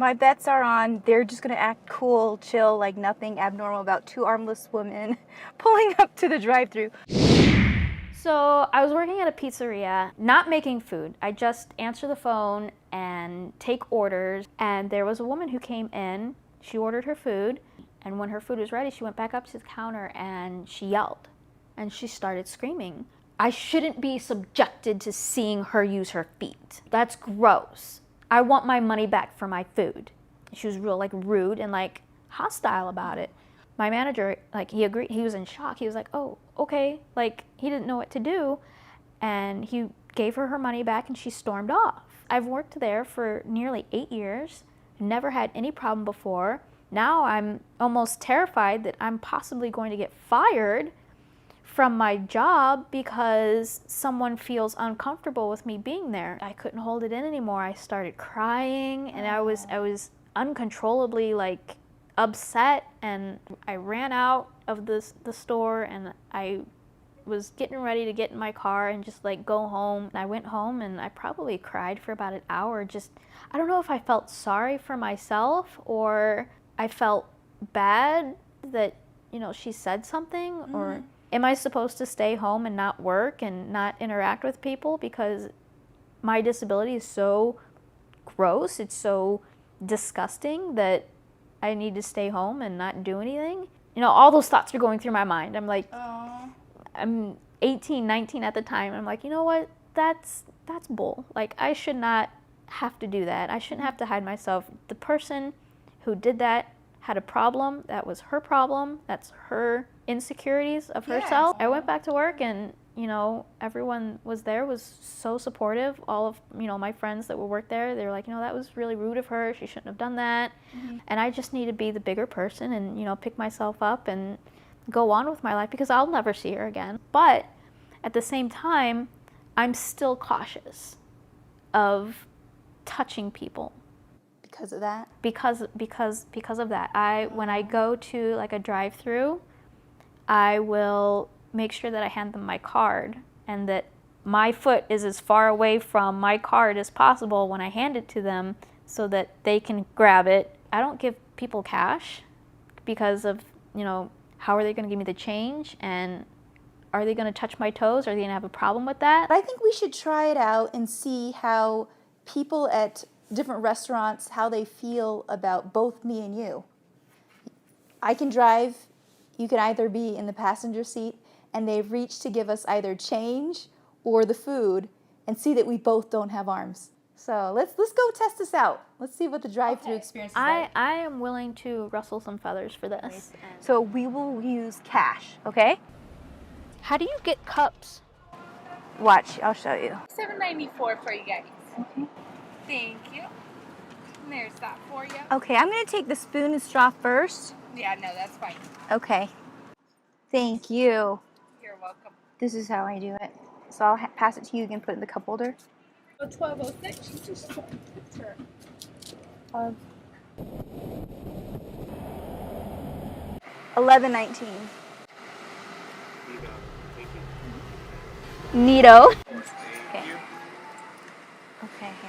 My bets are on they're just going to act cool, chill, like nothing abnormal about two armless women pulling up to the drive-thru. So I was working at a pizzeria, not making food. I just answer the phone and take orders. And there was a woman who came in. She ordered her food. And when her food was ready, she went back up to the counter and she yelled. And she started screaming. I shouldn't be subjected to seeing her use her feet. That's gross. I want my money back for my food. She was real rude and hostile about it. My manager, he agreed, he was in shock. He was like, oh, okay. He didn't know what to do. And he gave her her money back and she stormed off. I've worked there for nearly 8 years, never had any problem before. Now I'm almost terrified that I'm possibly going to get fired from my job because someone feels uncomfortable with me being there. I couldn't hold it in anymore. I started crying and I was uncontrollably upset, and I ran out of the store and I was getting ready to get in my car and just go home. I went home and I probably cried for about an hour. I don't know if I felt sorry for myself or I felt bad that, she said something, or am I supposed to stay home and not work and not interact with people because my disability is so gross, it's so disgusting that I need to stay home and not do anything? All those thoughts are going through my mind. I'm I'm 18, 19 at the time. I'm like, you know what? That's bull. I should not have to do that. I shouldn't have to hide myself. The person who did that had a problem. That was her problem. That's her insecurities of herself. I went back to work and, everyone was so supportive. All of, my friends that would work there, they were like, that was really rude of her. She shouldn't have done that. And I just need to be the bigger person and, pick myself up and go on with my life because I'll never see her again. But at the same time, I'm still cautious of touching people. Because of that? Because of that. When I go to a drive-thru, I will make sure that I hand them my card and that my foot is as far away from my card as possible when I hand it to them so that they can grab it. I don't give people cash because of, how are they going to give me the change, and are they going to touch my toes? Are they going to have a problem with that? I think we should try it out and see how people at different restaurants, how they feel about both me and you. I can drive, you can either be in the passenger seat, and they've reached to give us either change or the food and see that we both don't have arms. So let's go test this out. Let's see what the drive-thru experience is like. I am willing to rustle some feathers for this. So we will use cash, okay? How do you get cups? Watch, I'll show you. $7.94 for you guys. Okay. Thank you. And there's that for you. Okay, I'm gonna take the spoon and straw first. Yeah, no, that's fine. Okay. Thank you. You're welcome. This is how I do it. So I'll pass it to you. You can put it in the cup holder. 1206. You just took a picture. 11:19. Neato. Okay. Okay.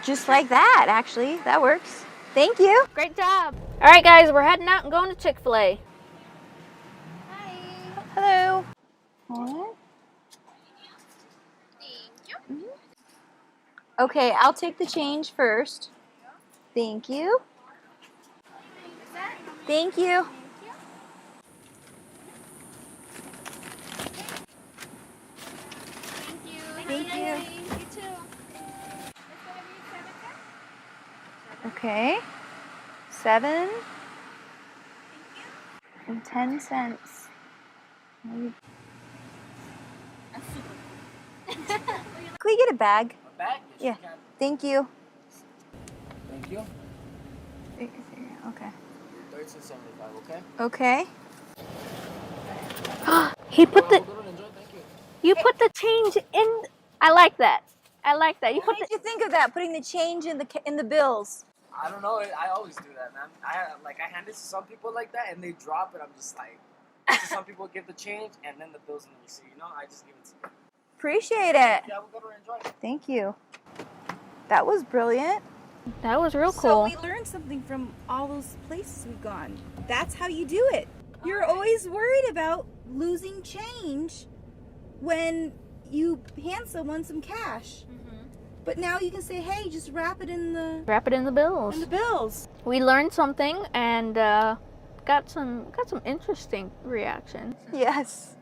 Just like that, actually. That works. Thank you. Great job. All right, guys, we're heading out and going to Chick-fil-A. Hi. Hello. What? Thank you. Okay, I'll take the change first. Thank you. Thank you. Thank you. You too. Okay. 7 and 10 cents. Can we get a bag? A bag? Yes, Yeah. you can. Thank you. Thank you. Okay. 13.75, okay? Okay. He put the Go and enjoy. Thank you. you put the change in. I like that. I like that. You What put did the you think of that? Putting the change in the bills. I don't know. I always do that, man. I hand it to some people like that, and they drop it. I'm just like, some people give the change, and then the bills in the receipt. I just give it to you. Appreciate it. Yeah, we'll go to enjoy. Thank you. That was brilliant. That was real So cool. we learned something from all those places we've gone. That's how you do it. You're always worried about losing change when you hand someone some cash. But now you can say, hey, just wrap it in the Wrap it in the bills. bills. We learned something and got some interesting reactions. Yes.